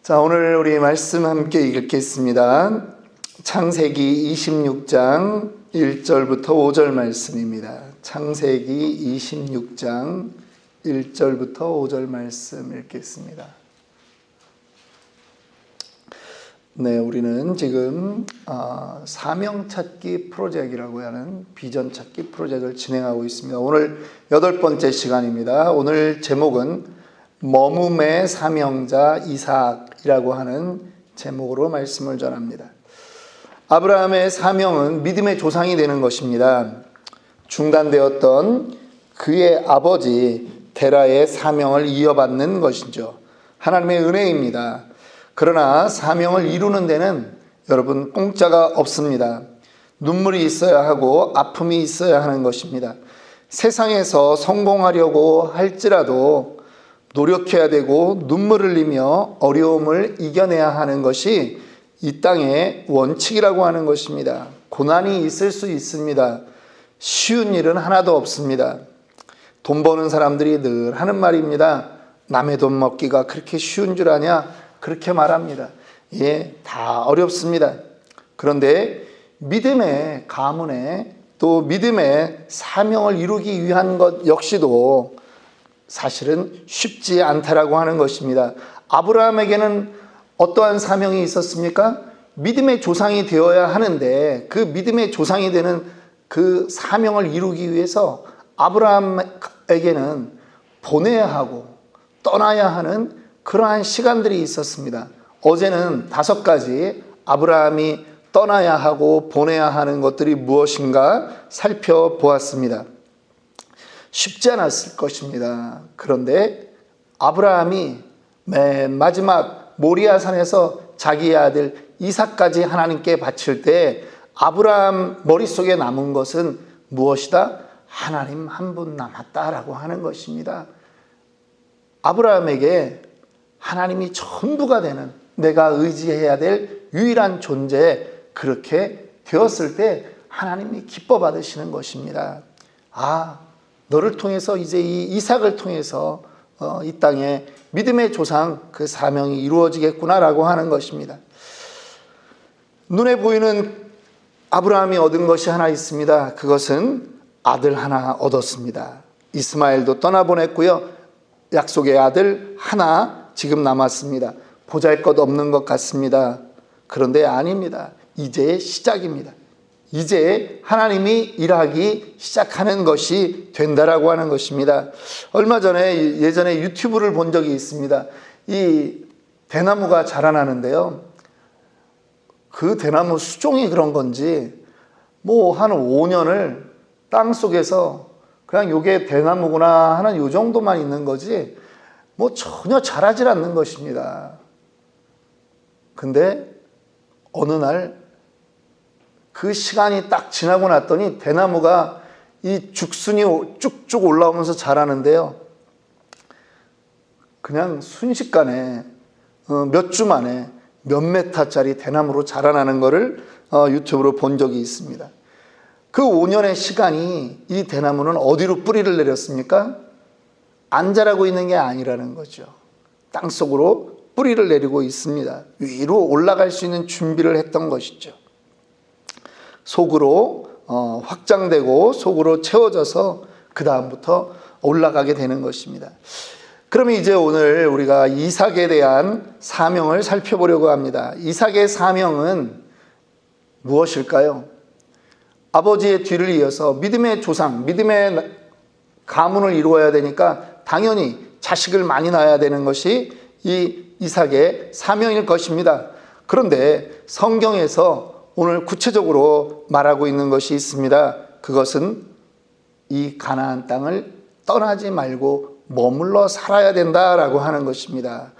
자, 오늘 우리 말씀 함께 읽겠습니다. 창세기 26장 1절부터 5절 말씀입니다. 창세기 26장 1절부터 5절 말씀 읽겠습니다. 네, 우리는 지금 사명 찾기 프로젝트라고 하는 비전 찾기 프로젝트를 진행하고 있습니다. 오늘 8번째 시간입니다. 오늘 제목은 머뭄의 사명자 이삭이라고 하는 제목으로 말씀을 전합니다. 아브라함의 사명은 믿음의 조상이 되는 것입니다. 중단되었던 그의 아버지 데라의 사명을 이어받는 것이죠. 하나님의 은혜입니다. 그러나 사명을 이루는 데는 여러분 공짜가 없습니다. 눈물이 있어야 하고 아픔이 있어야 하는 것입니다. 세상에서 성공하려고 할지라도 노력해야 되고 눈물을 흘리며 어려움을 이겨내야 하는 것이 이 땅의 원칙이라고 하는 것입니다. 고난이 있을 수 있습니다. 쉬운 일은 하나도 없습니다. 돈 버는 사람들이 늘 하는 말입니다. 남의 돈 먹기가 그렇게 쉬운 줄 아냐? 그렇게 말합니다. 예, 다 어렵습니다. 그런데 믿음의 가문에 또 믿음의 사명을 이루기 위한 것 역시도 사실은 쉽지 않다라고 하는 것입니다. 아브라함에게는 어떠한 사명이 있었습니까? 믿음의 조상이 되어야 하는데 그 믿음의 조상이 되는 그 사명을 이루기 위해서 아브라함에게는 보내야 하고 떠나야 하는 그러한 시간들이 있었습니다. 어제는 5가지 아브라함이 떠나야 하고 보내야 하는 것들이 무엇인가 살펴보았습니다. 쉽지 않았을 것입니다. 그런데 아브라함이 맨 마지막 모리아산에서 자기의 아들 이삭까지 하나님께 바칠 때 아브라함 머릿속에 남은 것은 무엇이다? 하나님 한 분 남았다라고 하는 것입니다. 아브라함에게 하나님이 전부가 되는 내가 의지해야 될 유일한 존재 그렇게 되었을 때 하나님이 기뻐 받으시는 것입니다. 너를 통해서 이제 이 이삭을 통해서 이 땅에 믿음의 조상 그 사명이 이루어지겠구나라고 하는 것입니다. 눈에 보이는 아브라함이 얻은 것이 하나 있습니다. 그것은 아들 하나 얻었습니다. 이스마엘도 떠나보냈고요. 약속의 아들 하나 지금 남았습니다. 보잘것없는 것 같습니다. 그런데 아닙니다. 이제 시작입니다. 이제 하나님이 일하기 시작하는 것이 된다라고 하는 것입니다. 얼마 전에 예전에 유튜브를 본 적이 있습니다. 이 대나무가 자라나는데요. 그 대나무 수종이 그런 건지 한 5년을 땅 속에서 그냥 요게 대나무구나 하는 요 정도만 있는 거지 전혀 자라질 않는 것입니다. 근데 어느 날 그 시간이 딱 지나고 났더니 대나무가 이 죽순이 쭉쭉 올라오면서 자라는데요. 그냥 순식간에 몇 주 만에 몇 메타짜리 대나무로 자라나는 것을 유튜브로 본 적이 있습니다. 그 5년의 시간이 이 대나무는 어디로 뿌리를 내렸습니까? 안 자라고 있는 게 아니라는 거죠. 땅속으로 뿌리를 내리고 있습니다. 위로 올라갈 수 있는 준비를 했던 것이죠. 속으로 확장되고 속으로 채워져서 그 다음부터 올라가게 되는 것입니다. 그러면 이제 오늘 우리가 이삭에 대한 사명을 살펴보려고 합니다. 이삭의 사명은 무엇일까요? 아버지의 뒤를 이어서 믿음의 조상, 믿음의 가문을 이루어야 되니까 당연히 자식을 많이 낳아야 되는 것이 이 이삭의 사명일 것입니다. 그런데 성경에서 오늘 구체적으로 말하고 있는 것이 있습니다. 그것은 이 가나안 땅을 떠나지 말고 머물러 살아야 된다라고 하는 것입니다.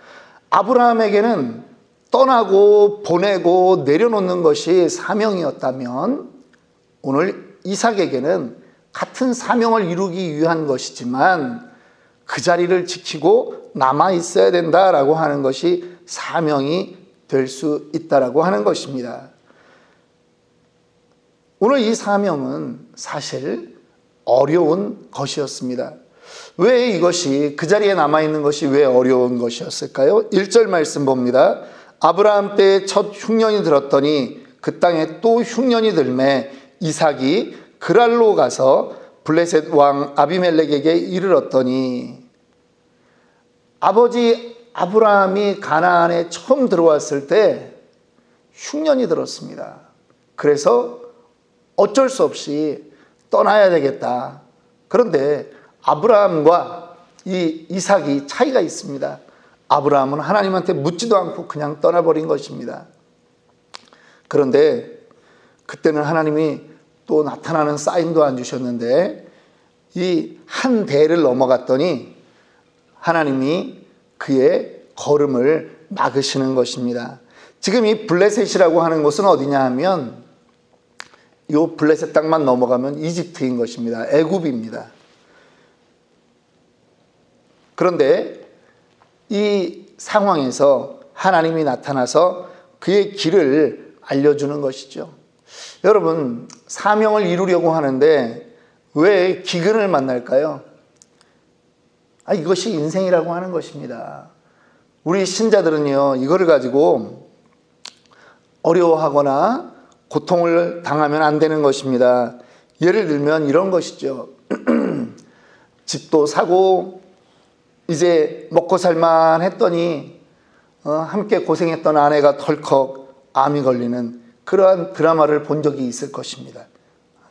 아브라함에게는 떠나고 보내고 내려놓는 것이 사명이었다면 오늘 이삭에게는 같은 사명을 이루기 위한 것이지만 그 자리를 지키고 남아 있어야 된다라고 하는 것이 사명이 될 수 있다라고 하는 것입니다. 오늘 이 사명은 사실 어려운 것이었습니다. 왜 이것이 그 자리에 남아있는 것이 왜 어려운 것이었을까요? 1절 말씀 봅니다. 아브라함 때에 첫 흉년이 들었더니 그 땅에 또 흉년이 들매 이삭이 그랄로 가서 블레셋 왕 아비멜렉에게 이르렀더니, 아버지 아브라함이 가나안에 처음 들어왔을 때 흉년이 들었습니다. 그래서 어쩔 수 없이 떠나야 되겠다. 그런데 아브라함과 이 이삭이 차이가 있습니다. 아브라함은 하나님한테 묻지도 않고 그냥 떠나버린 것입니다. 그런데 그때는 하나님이 또 나타나는 사인도 안 주셨는데, 이 한 대를 넘어갔더니 하나님이 그의 걸음을 막으시는 것입니다. 지금 이 블레셋이라고 하는 곳은 어디냐 하면, 이 블레셋 땅만 넘어가면 이집트인 것입니다. 애굽입니다. 그런데 이 상황에서 하나님이 나타나서 그의 길을 알려주는 것이죠. 여러분, 사명을 이루려고 하는데 왜 기근을 만날까요? 이것이 인생이라고 하는 것입니다. 우리 신자들은요, 이거를 가지고 어려워하거나 고통을 당하면 안 되는 것입니다. 예를 들면 이런 것이죠. 집도 사고 이제 먹고 살만 했더니 함께 고생했던 아내가 덜컥 암이 걸리는 그러한 드라마를 본 적이 있을 것입니다.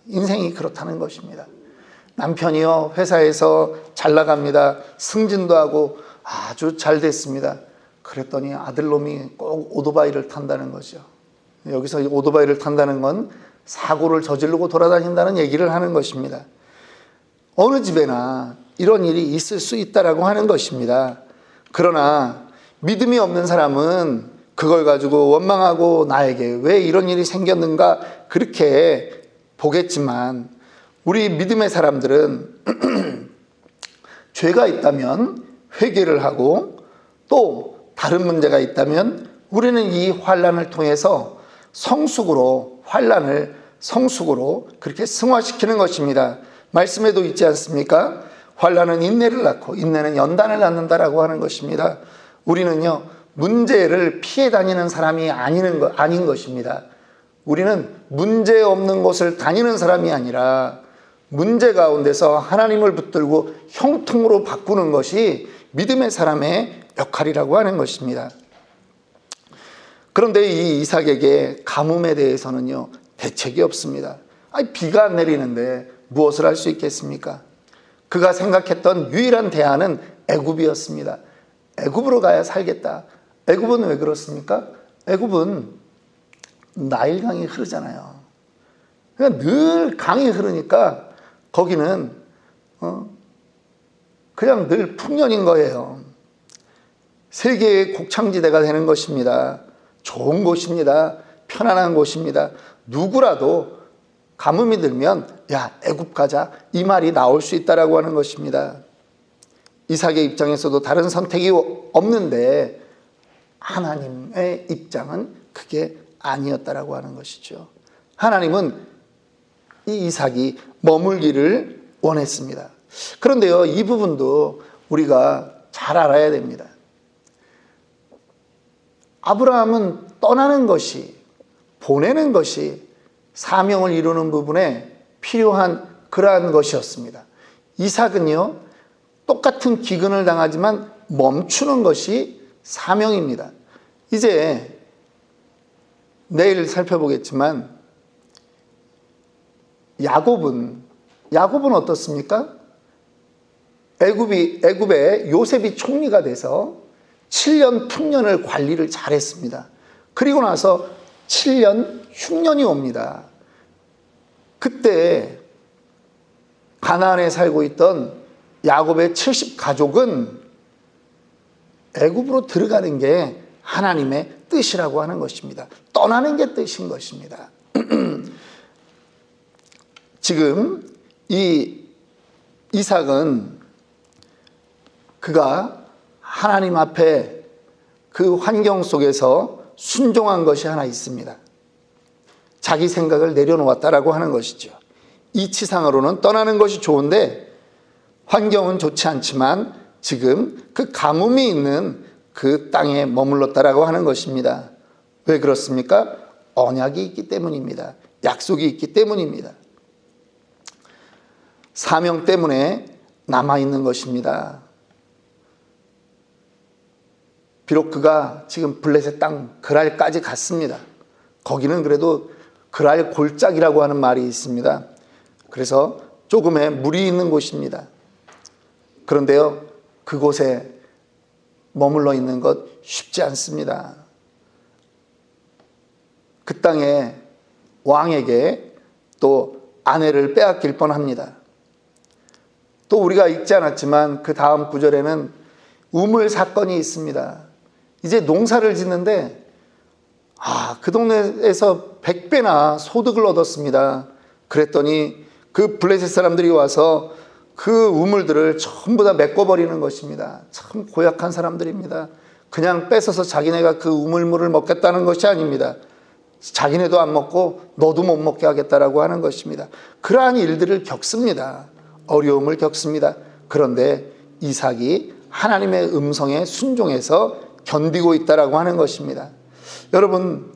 인생이 그렇다는 것입니다. 남편이요, 회사에서 잘 나갑니다. 승진도 하고 아주 잘 됐습니다. 그랬더니 아들놈이 꼭 오토바이를 탄다는 거죠. 여기서 오토바이를 탄다는 건 사고를 저지르고 돌아다닌다는 얘기를 하는 것입니다. 어느 집에나 이런 일이 있을 수 있다라고 하는 것입니다. 그러나 믿음이 없는 사람은 그걸 가지고 원망하고 나에게 왜 이런 일이 생겼는가 그렇게 보겠지만, 우리 믿음의 사람들은 죄가 있다면 회개를 하고, 또 다른 문제가 있다면 우리는 이 환난을 통해서 성숙으로, 환난을 성숙으로 그렇게 승화시키는 것입니다. 말씀에도 있지 않습니까? 환난은 인내를 낳고 인내는 연단을 낳는다라고 하는 것입니다. 우리는요, 문제를 피해 다니는 사람이 아닌 것입니다. 우리는 문제 없는 곳을 다니는 사람이 아니라 문제 가운데서 하나님을 붙들고 형통으로 바꾸는 것이 믿음의 사람의 역할이라고 하는 것입니다. 그런데 이 이삭에게 가뭄에 대해서는요, 대책이 없습니다. 비가 안 내리는데 무엇을 할 수 있겠습니까? 그가 생각했던 유일한 대안은 애굽이었습니다. 애굽으로 가야 살겠다. 애굽은 왜 그렇습니까? 애굽은 나일강이 흐르잖아요. 그러니까 늘 강이 흐르니까 거기는 그냥 늘 풍년인 거예요. 세계의 곡창지대가 되는 것입니다. 좋은 곳입니다. 편안한 곳입니다. 누구라도 가뭄이 들면 야, 애굽 가자, 이 말이 나올 수 있다라고 하는 것입니다. 이삭의 입장에서도 다른 선택이 없는데 하나님의 입장은 그게 아니었다라고 하는 것이죠. 하나님은 이 이삭이 머물기를 원했습니다. 그런데요, 이 부분도 우리가 잘 알아야 됩니다. 아브라함은 떠나는 것이, 보내는 것이 사명을 이루는 부분에 필요한 그러한 것이었습니다. 이삭은요, 똑같은 기근을 당하지만 멈추는 것이 사명입니다. 이제 내일 살펴보겠지만 야곱은 어떻습니까? 애굽에 요셉이 총리가 돼서 7년 풍년을 관리를 잘했습니다. 그리고 나서 7년 흉년이 옵니다. 그때 가나안에 살고 있던 야곱의 70가족은 애굽으로 들어가는 게 하나님의 뜻이라고 하는 것입니다. 떠나는 게 뜻인 것입니다. 지금 이 이삭은 그가 하나님 앞에 그 환경 속에서 순종한 것이 하나 있습니다. 자기 생각을 내려놓았다라고 하는 것이죠. 이치상으로는 떠나는 것이 좋은데 환경은 좋지 않지만 지금 그 가뭄이 있는 그 땅에 머물렀다라고 하는 것입니다. 왜 그렇습니까? 언약이 있기 때문입니다. 약속이 있기 때문입니다. 사명 때문에 남아있는 것입니다. 비록 그가 지금 블레셋 땅 그랄까지 갔습니다. 거기는 그래도 그랄 골짜기라고 하는 말이 있습니다. 그래서 조금의 물이 있는 곳입니다. 그런데요, 그곳에 머물러 있는 것 쉽지 않습니다. 그 땅에 왕에게 또 아내를 빼앗길 뻔합니다. 또 우리가 읽지 않았지만 그 다음 구절에는 우물 사건이 있습니다. 이제 농사를 짓는데 그 동네에서 100배나 소득을 얻었습니다. 그랬더니 그 블레셋 사람들이 와서 그 우물들을 전부 다 메꿔버리는 것입니다. 참 고약한 사람들입니다. 그냥 뺏어서 자기네가 그 우물물을 먹겠다는 것이 아닙니다. 자기네도 안 먹고 너도 못 먹게 하겠다라고 하는 것입니다. 그러한 일들을 겪습니다. 어려움을 겪습니다. 그런데 이삭이 하나님의 음성에 순종해서 견디고 있다라고 하는 것입니다. 여러분,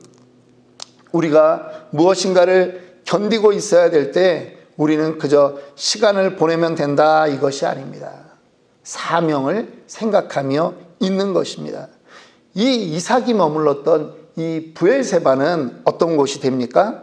우리가 무엇인가를 견디고 있어야 될 때 우리는 그저 시간을 보내면 된다 이것이 아닙니다. 사명을 생각하며 있는 것입니다. 이 이삭이 머물렀던 이 브엘세바는 어떤 곳이 됩니까?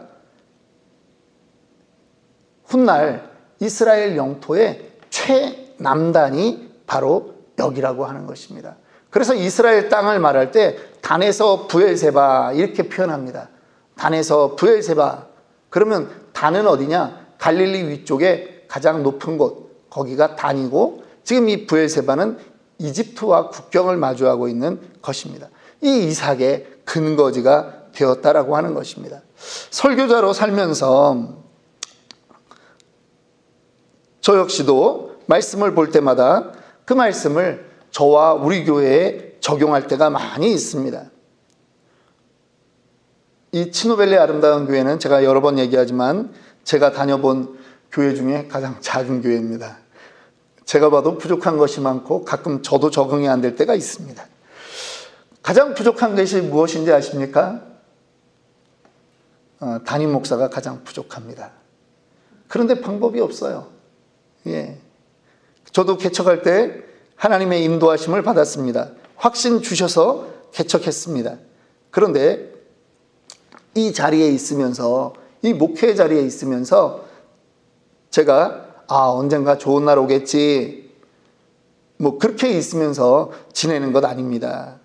훗날 이스라엘 영토의 최남단이 바로 여기라고 하는 것입니다. 그래서 이스라엘 땅을 말할 때 단에서 브엘세바 이렇게 표현합니다. 단에서 브엘세바. 그러면 단은 어디냐? 갈릴리 위쪽에 가장 높은 곳, 거기가 단이고 지금 이 브엘세바는 이집트와 국경을 마주하고 있는 것입니다. 이 이삭의 근거지가 되었다라고 하는 것입니다. 설교자로 살면서 저 역시도 말씀을 볼 때마다 그 말씀을 저와 우리 교회에 적용할 때가 많이 있습니다. 이 치노벨리 아름다운 교회는 제가 여러 번 얘기하지만 제가 다녀본 교회 중에 가장 작은 교회입니다. 제가 봐도 부족한 것이 많고 가끔 저도 적응이 안 될 때가 있습니다. 가장 부족한 것이 무엇인지 아십니까? 담임 목사가 가장 부족합니다. 그런데 방법이 없어요. 저도 개척할 때 하나님의 인도하심을 받았습니다. 확신 주셔서 개척했습니다. 그런데 이 자리에 있으면서, 이 목회 자리에 있으면서 제가 언젠가 좋은 날 오겠지 그렇게 있으면서 지내는 것 아닙니다.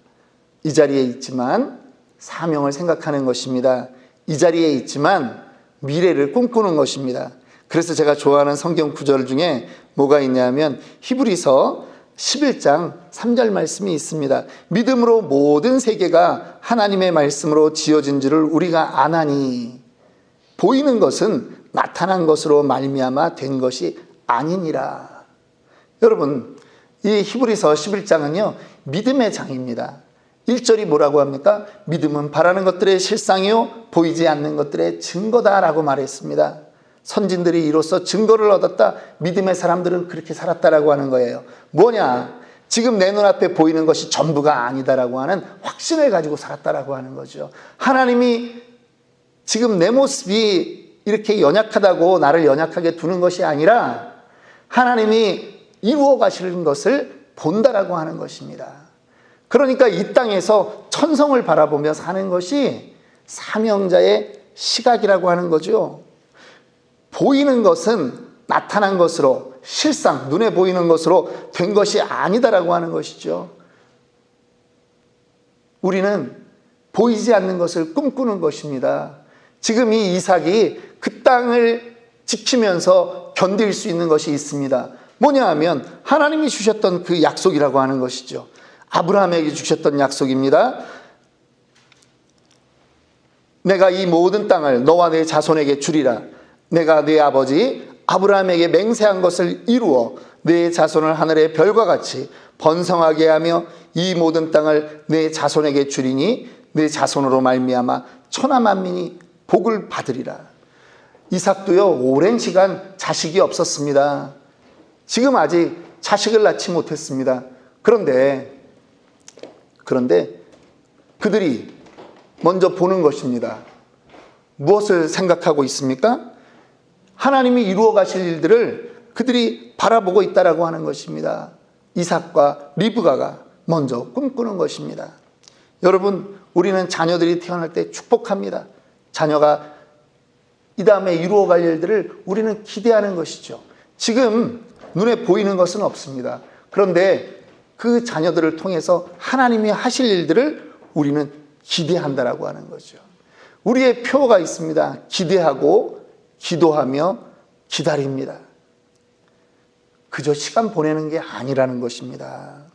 이 자리에 있지만 사명을 생각하는 것입니다. 이 자리에 있지만 미래를 꿈꾸는 것입니다. 그래서 제가 좋아하는 성경 구절 중에 뭐가 있냐면 히브리서 11장 3절 말씀이 있습니다. 믿음으로 모든 세계가 하나님의 말씀으로 지어진 줄을 우리가 아나니 보이는 것은 나타난 것으로 말미암아 된 것이 아니니라. 여러분, 이 히브리서 11장은요 믿음의 장입니다. 1절이 뭐라고 합니까? 믿음은 바라는 것들의 실상이요 보이지 않는 것들의 증거다라고 말했습니다. 선진들이 이로써 증거를 얻었다. 믿음의 사람들은 그렇게 살았다라고 하는 거예요. 뭐냐? 지금 내 눈앞에 보이는 것이 전부가 아니다라고 하는 확신을 가지고 살았다라고 하는 거죠. 하나님이 지금 내 모습이 이렇게 연약하다고 나를 연약하게 두는 것이 아니라 하나님이 이루어 가시는 것을 본다라고 하는 것입니다. 그러니까 이 땅에서 천성을 바라보며 사는 것이 사명자의 시각이라고 하는 거죠. 보이는 것은 나타난 것으로, 실상, 눈에 보이는 것으로 된 것이 아니다라고 하는 것이죠. 우리는 보이지 않는 것을 꿈꾸는 것입니다. 지금 이 이삭이 그 땅을 지키면서 견딜 수 있는 것이 있습니다. 뭐냐 하면 하나님이 주셨던 그 약속이라고 하는 것이죠. 아브라함에게 주셨던 약속입니다. 내가 이 모든 땅을 너와 내 자손에게 주리라. 내가 네 아버지 아브라함에게 맹세한 것을 이루어 네 자손을 하늘의 별과 같이 번성하게 하며 이 모든 땅을 네 자손에게 주리니 네 자손으로 말미암아 천하 만민이 복을 받으리라. 이삭도요 오랜 시간 자식이 없었습니다. 지금 아직 자식을 낳지 못했습니다. 그런데 그들이 먼저 보는 것입니다. 무엇을 생각하고 있습니까? 하나님이 이루어 가실 일들을 그들이 바라보고 있다라고 하는 것입니다. 이삭과 리브가가 먼저 꿈꾸는 것입니다. 여러분, 우리는 자녀들이 태어날 때 축복합니다. 자녀가 이 다음에 이루어갈 일들을 우리는 기대하는 것이죠. 지금 눈에 보이는 것은 없습니다. 그런데 그 자녀들을 통해서 하나님이 하실 일들을 우리는 기대한다라고 하는 거죠. 우리의 표가 있습니다. 기대하고 기도하며 기다립니다. 그저 시간 보내는 게 아니라는 것입니다.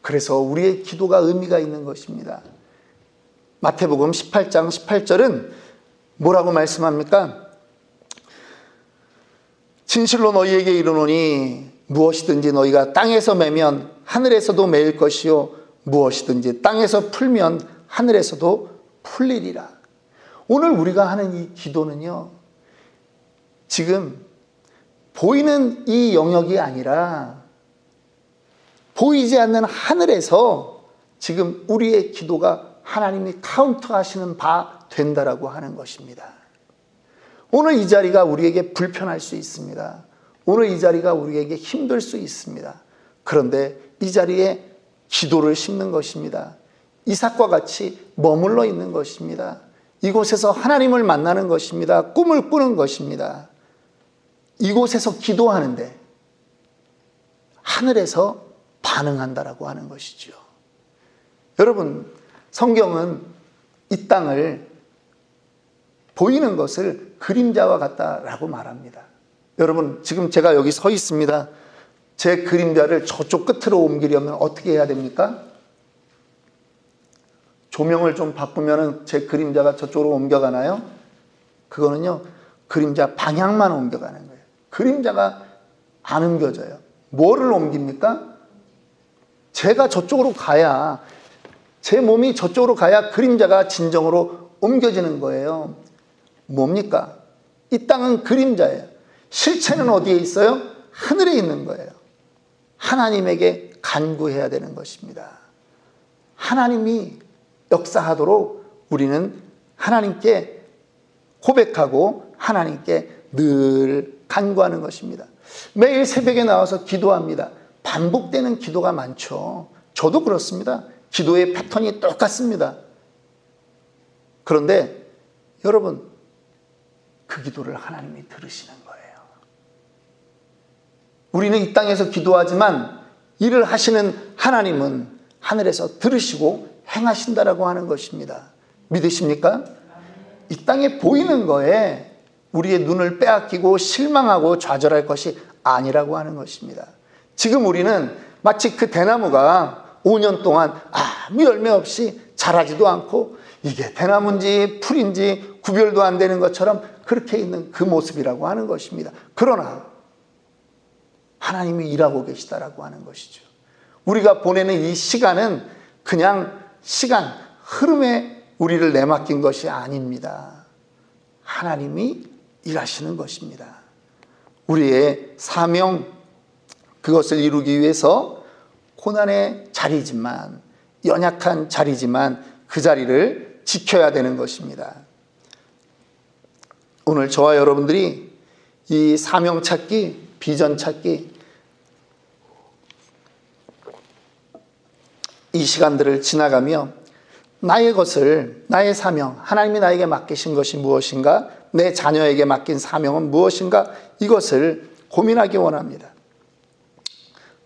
그래서 우리의 기도가 의미가 있는 것입니다. 마태복음 18장 18절은 뭐라고 말씀합니까? 진실로 너희에게 이르노니 무엇이든지 너희가 땅에서 매면 하늘에서도 매일 것이요 무엇이든지 땅에서 풀면 하늘에서도 풀리리라. 오늘 우리가 하는 이 기도는요, 지금 보이는 이 영역이 아니라 보이지 않는 하늘에서 지금 우리의 기도가 하나님이 카운트하시는 바 된다라고 하는 것입니다. 오늘 이 자리가 우리에게 불편할 수 있습니다. 오늘 이 자리가 우리에게 힘들 수 있습니다. 그런데 이 자리에 기도를 심는 것입니다. 이삭과 같이 머물러 있는 것입니다. 이곳에서 하나님을 만나는 것입니다. 꿈을 꾸는 것입니다. 이곳에서 기도하는데 하늘에서 반응한다라고 하는 것이죠. 여러분, 성경은 이 땅을 보이는 것을 그림자와 같다라고 말합니다. 여러분, 지금 제가 여기 서 있습니다. 제 그림자를 저쪽 끝으로 옮기려면 어떻게 해야 됩니까? 조명을 좀 바꾸면 제 그림자가 저쪽으로 옮겨가나요? 그거는요, 그림자 방향만 옮겨가는 거예요. 그림자가 안 옮겨져요. 뭐를 옮깁니까? 제가 저쪽으로 가야, 제 몸이 저쪽으로 가야 그림자가 진정으로 옮겨지는 거예요. 뭡니까? 이 땅은 그림자예요. 실체는 어디에 있어요? 하늘에 있는 거예요. 하나님에게 간구해야 되는 것입니다. 하나님이 역사하도록 우리는 하나님께 고백하고 하나님께 늘 간구하는 것입니다. 매일 새벽에 나와서 기도합니다. 반복되는 기도가 많죠. 저도 그렇습니다. 기도의 패턴이 똑같습니다. 그런데 여러분, 그 기도를 하나님이 들으시는 거예요. 우리는 이 땅에서 기도하지만 일을 하시는 하나님은 하늘에서 들으시고 행하신다라고 하는 것입니다. 믿으십니까? 이 땅에 보이는 거에 우리의 눈을 빼앗기고 실망하고 좌절할 것이 아니라고 하는 것입니다. 지금 우리는 마치 그 대나무가 5년 동안 아무 열매 없이 자라지도 않고 이게 대나무인지 풀인지 구별도 안 되는 것처럼 그렇게 있는 그 모습이라고 하는 것입니다. 그러나 하나님이 일하고 계시다라고 하는 것이죠. 우리가 보내는 이 시간은 그냥 시간, 흐름에 우리를 내맡긴 것이 아닙니다. 하나님이 일하시는 것입니다. 우리의 사명, 그것을 이루기 위해서 고난의 자리지만, 연약한 자리지만 그 자리를 지켜야 되는 것입니다. 오늘 저와 여러분들이 이 사명 찾기, 비전 찾기, 이 시간들을 지나가며 나의 것을, 나의 사명, 하나님이 나에게 맡기신 것이 무엇인가, 내 자녀에게 맡긴 사명은 무엇인가, 이것을 고민하기 원합니다.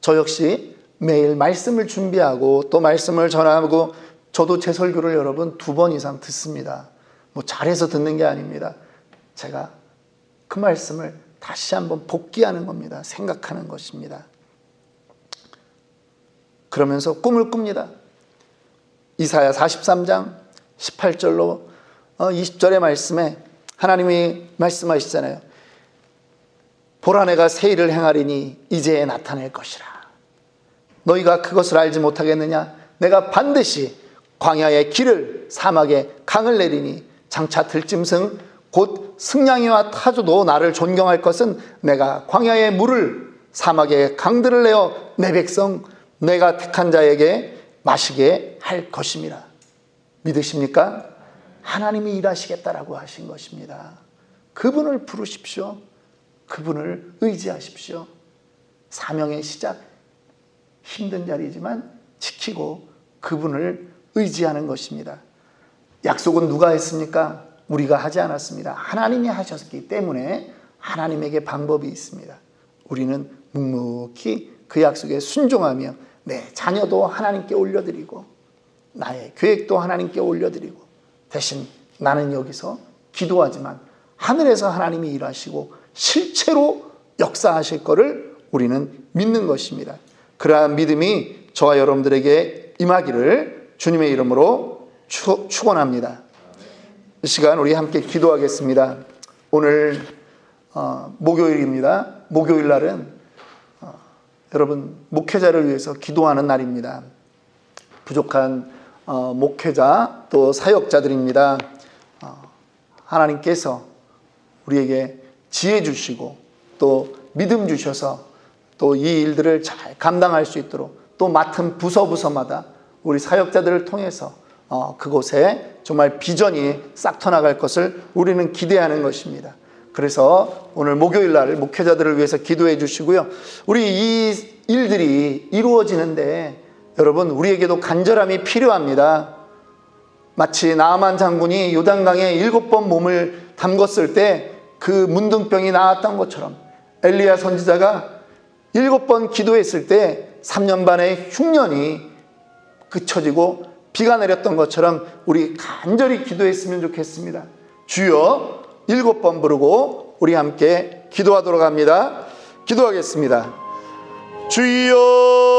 저 역시 매일 말씀을 준비하고 또 말씀을 전하고, 저도 제 설교를 여러분 2번 이상 듣습니다. 뭐 잘해서 듣는 게 아닙니다. 제가 그 말씀을 다시 한번 복기하는 겁니다. 생각하는 것입니다. 그러면서 꿈을 꿉니다. 이사야 43장 18절로 20절의 말씀에 하나님이 말씀하시잖아요. 보라, 내가 새 일을 행하리니 이제 나타낼 것이라. 너희가 그것을 알지 못하겠느냐? 내가 반드시 광야의 길을, 사막에 강을 내리니 장차 들짐승 곧 승냥이와 타조도 나를 존경할 것은 내가 광야의 물을 사막에 강들을 내어 내 백성 내가 택한 자에게 마시게 할 것입니다. 믿으십니까? 하나님이 일하시겠다라고 하신 것입니다. 그분을 부르십시오. 그분을 의지하십시오. 사명의 시작, 힘든 자리지만 지키고 그분을 의지하는 것입니다. 약속은 누가 했습니까? 우리가 하지 않았습니다. 하나님이 하셨기 때문에 하나님에게 방법이 있습니다. 우리는 묵묵히 그 약속에 순종하며 내 자녀도 하나님께 올려드리고 나의 계획도 하나님께 올려드리고 대신 나는 여기서 기도하지만 하늘에서 하나님이 일하시고 실체로 역사하실 것을 우리는 믿는 것입니다. 그러한 믿음이 저와 여러분들에게 임하기를 주님의 이름으로 축원합니다. 이 시간 우리 함께 기도하겠습니다. 오늘 목요일입니다. 목요일 날은 여러분 목회자를 위해서 기도하는 날입니다. 부족한 목회자 또 사역자들입니다. 하나님께서 우리에게 지혜 주시고 또 믿음 주셔서 또 이 일들을 잘 감당할 수 있도록 또 맡은 부서마다 우리 사역자들을 통해서 그곳에 정말 비전이 싹 터나갈 것을 우리는 기대하는 것입니다. 그래서 오늘 목요일 날 목회자들을 위해서 기도해 주시고요. 우리 이 일들이 이루어지는데 여러분 우리에게도 간절함이 필요합니다. 마치 나아만 장군이 요단강에 7번 몸을 담궜을 때 그 문둥병이 나았던 것처럼 엘리야 선지자가 7번 기도했을 때 3년 반의 흉년이 그쳐지고 비가 내렸던 것처럼 우리 간절히 기도했으면 좋겠습니다. 주여 7번 부르고 우리 함께 기도하도록 합니다. 기도하겠습니다. 주여